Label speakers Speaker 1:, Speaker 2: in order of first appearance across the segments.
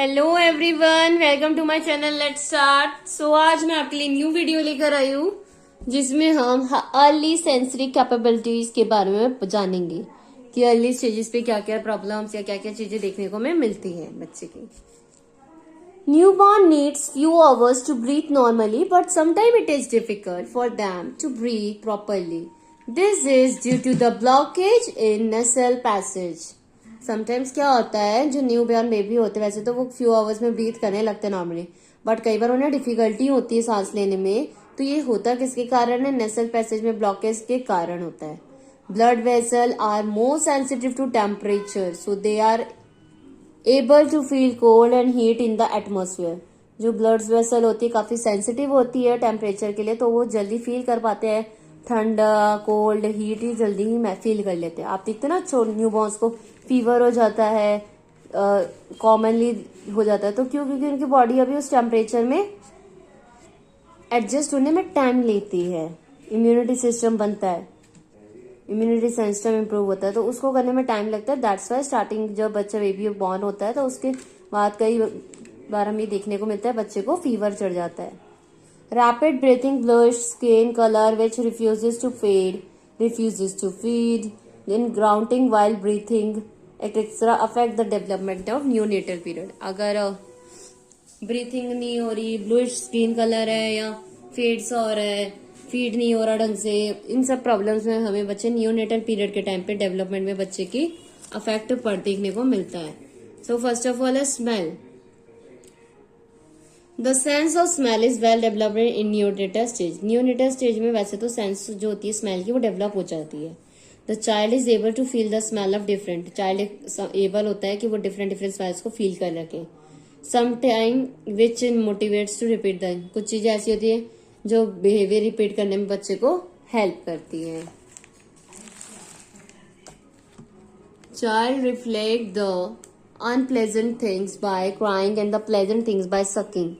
Speaker 1: Hello everyone, welcome to my channel. Let's start. So आज मैं आपके लिए न्यू वीडियो लेकर आई हूँ जिसमें हम अर्ली सेंसरी कैपेबिलिटीज के बारे में जानेंगे कि अर्ली स्टेजेस पे क्या क्या प्रॉब्लम्स या क्या क्या चीजें देखने को हमें मिलती है बच्चे की। Newborn needs few hours to breathe normally, but sometimes it is difficult for them to breathe properly. This is due to the blockage in nasal passage. Sometimes क्या होता है, जो न्यू बॉर्न बेबी होते हैं वैसे तो वो फ्यू आवर्स में ब्रीथ करने लगते हैं नॉर्मली, बट कई बार उन्हें डिफिकल्टी होती है सांस लेने में। तो ये होता किसके कारण है? नेसल पैसेज में ब्लॉकेज के कारण होता है। Blood vessel are more sensitive to temperature, so they are able to feel cold and heat in the atmosphere. जो ब्लड वेसल होती है काफी सेंसिटिव होती है टेम्परेचर के लिए, तो वो जल्दी फील कर पाते हैं ठंडा, कोल्ड, हीट ही जल्दी ही फील कर लेते हैं। आप देखते हैं ना न्यू बॉर्न्स को फीवर हो जाता है, कॉमनली हो जाता है, तो क्यों? क्योंकि उनकी बॉडी अभी उस टेम्परेचर में एडजस्ट होने में टाइम लेती है। इम्यूनिटी सिस्टम बनता है, इम्यूनिटी सिस्टम इंप्रूव होता है, तो उसको करने में टाइम लगता है। दैट्स वाई स्टार्टिंग जब बच्चा बेबी बॉर्न होता है तो उसके बाद कई बार हमें देखने को मिलता है बच्चे को फीवर चढ़ जाता है। Rapid breathing, blush, skin colour which refuses to feed, then grunting while breathing, etc. affect the development of neonatal period. अगर ब्रीथिंग नहीं हो रही, ब्लूइश स्किन कलर है या फेड्स हो रहा है, फीड नहीं हो रहा ढंग से, इन सब प्रॉब्लम्स में हमें बच्चे नियोनेटल पीरियड के टाइम पे डेवलपमेंट में बच्चे की अफेक्ट पर देखने को मिलता है। सो फर्स्ट ऑफ ऑल है smell. The sense of smell is well developed in neonatal stage. Neonatal stage में वैसे तो सेंस जो होती है स्मेल की वो डेवलप हो जाती है। The child is able to feel the smell of different. Child able होता है कि वो डिफरेंट स्मेल्स को फील कर रखे। Some time which motivates to repeat the. कुछ चीजें ऐसी होती है जो बिहेवियर रिपीट करने में बच्चे को हेल्प करती है। Child reflect the unpleasant things by crying and the pleasant things by sucking.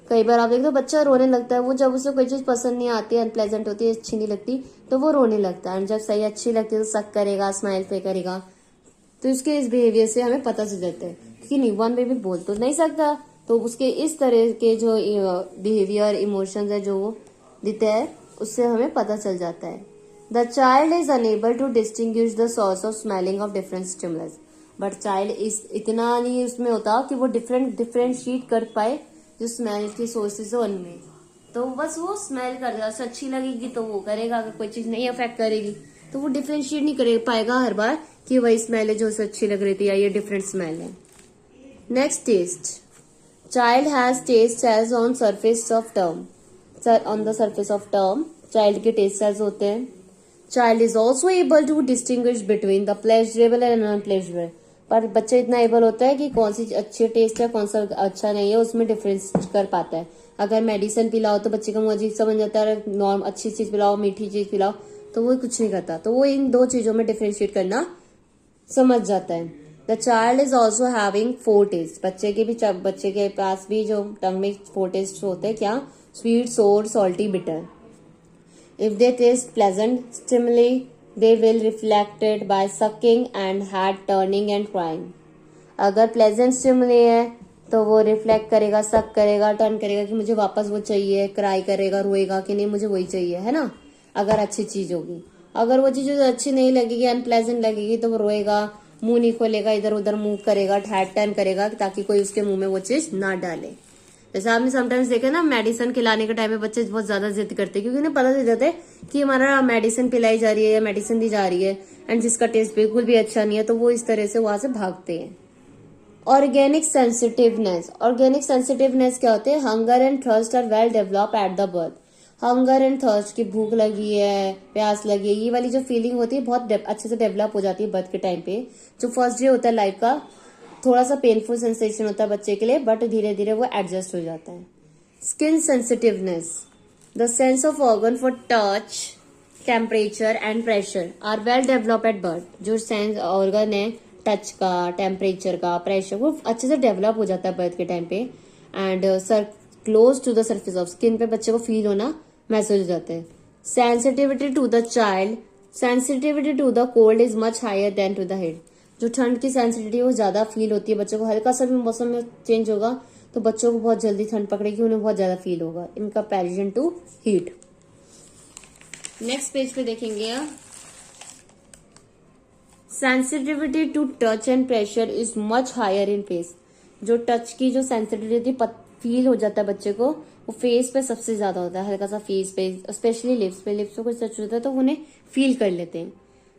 Speaker 1: कई बार आप देखते हो बच्चा रोने लगता है, वो जब उसे कोई चीज पसंद नहीं आती, अनप्लेजेंट होती है, अच्छी नहीं लगती, तो वो रोने लगता है। जब सही अच्छी लगती है तो सक करेगा, स्माइल पे करेगा। तो इसके इस बिहेवियर से हमें पता चल जाता है कि न्यूबॉर्न बेबी बोल तो नहीं सकता, तो उसके इस तरह के जो बिहेवियर, इमोशंस है जो वो देते हैं, उससे हमें पता चल जाता है। The child is unable to distinguish the source of smelling of different stimulus. But child is इतना नहीं उसमें होता कि वो डिफरेंशिएट कर पाए जो स्मेल की सोर्सेज है उनमें। तो बस वो स्मेल कर देगा, उसे अच्छी लगेगी तो वो करेगा, अगर कोई चीज नहीं अफेक्ट करेगी तो वो डिफरेंशिएट नहीं कर पाएगा हर बार कि वही स्मेल है जो उसे अच्छी लग रही थी या ये डिफरेंट स्मेल है। Next, taste. Child has taste cells on surface of term. On the surface of term child के टेस्ट सेल्स होते हैं। Child is also able to distinguish between the pleasurable and unpleasurable. पर बच्चा इतना able होता है कि कौन सी अच्छी टेस्ट है, कौन सा अच्छा नहीं है, उसमें डिफरेंस कर पाता है। अगर मेडिसिन पिलाओ तो बच्चे का मुंह अजीब समझ जाता है, नॉर्म अच्छी चीज पिलाओ, मीठी चीज पिलाओ तो वो कुछ नहीं करता, तो वो इन दो चीजों में डिफरेंशिएट करना समझ जाता है। The child is also having 4 taste. बच्चे के पास भी जो टंग में 4 टेस्ट होते हैं, क्या? Sweet, sour, salty, bitter. If they taste pleasant stimuli they will reflect it by sucking and head turning and crying. अगर प्लेजेंट स्टिमुली है तो वो रिफ्लेक्ट करेगा, सक करेगा, टर्न करेगा कि मुझे वापस वो चाहिए, क्राई करेगा, रोएगा कि नहीं मुझे वही चाहिए, है ना, अगर अच्छी चीज होगी। अगर वो चीज अच्छी नहीं लगेगी, अनप्लेजेंट लगेगी, तो वो रोएगा, मुंह नहीं खोलेगा, इधर उधर मुंह करेगा, हेड टर्न करेगा ताकि कोई उसके मुंह में वो चीज ना डाले। जैसे आपने समटाइम्स देखा ना, मेडिसिन खिलाने के टाइम में बच्चे बहुत ज्यादा जिद करते हैं क्योंकि उन्हें पता चल जाता है कि हमारा मेडिसिन पिलाई जा रही है या मेडिसिन दी जा रही है एंड जिसका टेस्ट बिल्कुल भी अच्छा नहीं है, तो वो इस तरह से वहां से भागते हैं। Organic sensitiveness. ऑर्गेनिक सेंसिटिवनेस क्या होते हैं? Hunger and thirst are well develop at the birth. Hunger and thirst की भूख लगी है, प्यास लगी है, ये वाली जो फीलिंग होती है बहुत अच्छे से डेवलप हो जाती है बर्थ के टाइम पे। जो फर्स्ट डे होता है लाइफ का, थोड़ा सा पेनफुल सेंसेशन होता है बच्चे के लिए, बट धीरे धीरे वो एडजस्ट हो जाता है। Skin sensitiveness. The sense of organ for touch, temperature and pressure are well develop at birth. जो सेंस ऑर्गन है टच का, टेम्परेचर का, प्रेशर, वो अच्छे से डेवलप हो जाता है बर्थ के टाइम पे। And sir close to the surface of skin पे बच्चे को फील होना महसूस हो जाता है। Sensitivity to the child. Sensitivity to the cold is much higher than to the head. जो ठंड की सेंसिटिविटी वो ज्यादा फील होती है बच्चों को। हल्का सा भी मौसम में चेंज होगा तो बच्चों को बहुत जल्दी ठंड पकड़ेगी, उन्हें बहुत ज्यादा फील होगा in comparison to heat. Next page पे देखेंगे आप, sensitivity to touch and pressure is much higher in face. जो टच की जो सेंसिटिविटी फील हो जाता है बच्चे को, वो फेस पे सबसे ज्यादा होता है। हल्का सा फेस पे, स्पेशली लिप्स पे कुछ टच होता है तो उन्हें फील कर लेते हैं।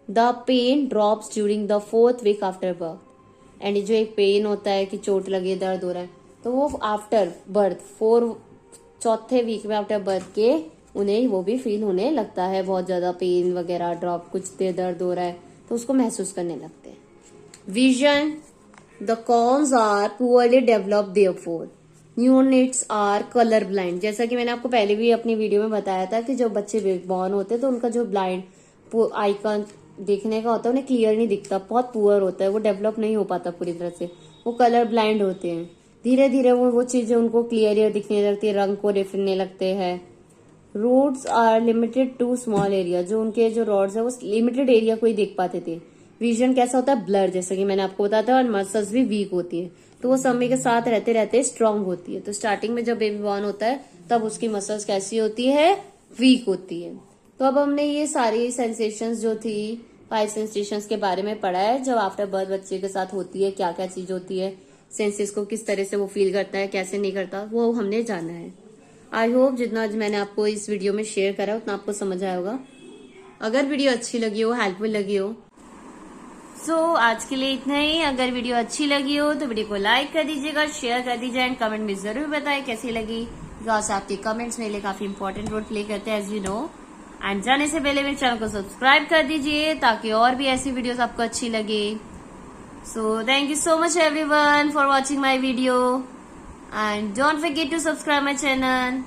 Speaker 1: The pain drops during the 4th week after birth. And जो एक पेन होता है कि चोट लगी, दर्द हो रहा है, तो वो आफ्टर बर्थ 4th वीक में आफ्टर बर्थ के उन्हें वो भी फील होने लगता है। बहुत ज्यादा पेन वगैरह, ड्रॉप, कुछ देर दर्द हो रहा है तो उसको महसूस करने लगते हैं। Vision, the cones are poorly developed therefore neonates are colour blind. जैसा कि मैंने आपको पहले भी अपनी वीडियो में बताया था कि जब बच्चे बॉर्न होते हैं तो उनका जो ब्लाइंड आइकन देखने का होता है उन्हें क्लियर नहीं दिखता, बहुत पुअर होता है, वो डेवलप नहीं हो पाता पूरी तरह से, वो कलर ब्लाइंड होते हैं। धीरे धीरे वो चीजें उनको क्लियर दिखने लगती है, रंग को देखने लगते हैं। Rods are limited to small area. जो उनके जो रोड्स है वो लिमिटेड एरिया को ही देख पाते थे। विजन कैसा होता है, ब्लर, जैसा कि मैंने आपको बताया था। और मसल्स भी वीक होती है, तो वो समय के साथ रहते रहते स्ट्रांग होती है। तो स्टार्टिंग में जब बेबी बॉर्न होता है तब उसकी मसल्स कैसी होती है, वीक होती है। तो अब हमने ये सारी सेंसेशंस जो थी 5 सेंसेशंस के बारे में पढ़ा है, जब आफ्टर बर्थ बच्चे के साथ होती है, क्या क्या चीज होती है, सेंसेस को किस तरह से वो फील करता है, कैसे नहीं करता, वो हमने जाना है। आई होप जितना आज मैंने आपको इस वीडियो में शेयर करा उतना आपको समझ आया होगा। अगर वीडियो अच्छी लगी हो, हेल्पफुल लगी हो, सो आज के लिए इतना ही। अगर वीडियो अच्छी लगी हो तो वीडियो को लाइक कर दीजिएगा, शेयर कर दीजिए एंड कमेंट में जरूर बताएं कैसी लगी, बिकॉज आपके कमेंट्स मेरे लिए काफी इंपॉर्टेंट रोल प्ले करते हैं, एज यू नो। एंड जाने से पहले मेरे चैनल को सब्सक्राइब कर दीजिए ताकि और भी ऐसी वीडियोस आपको अच्छी लगे। So thank you so much everyone for watching my video, and don't forget to subscribe my channel.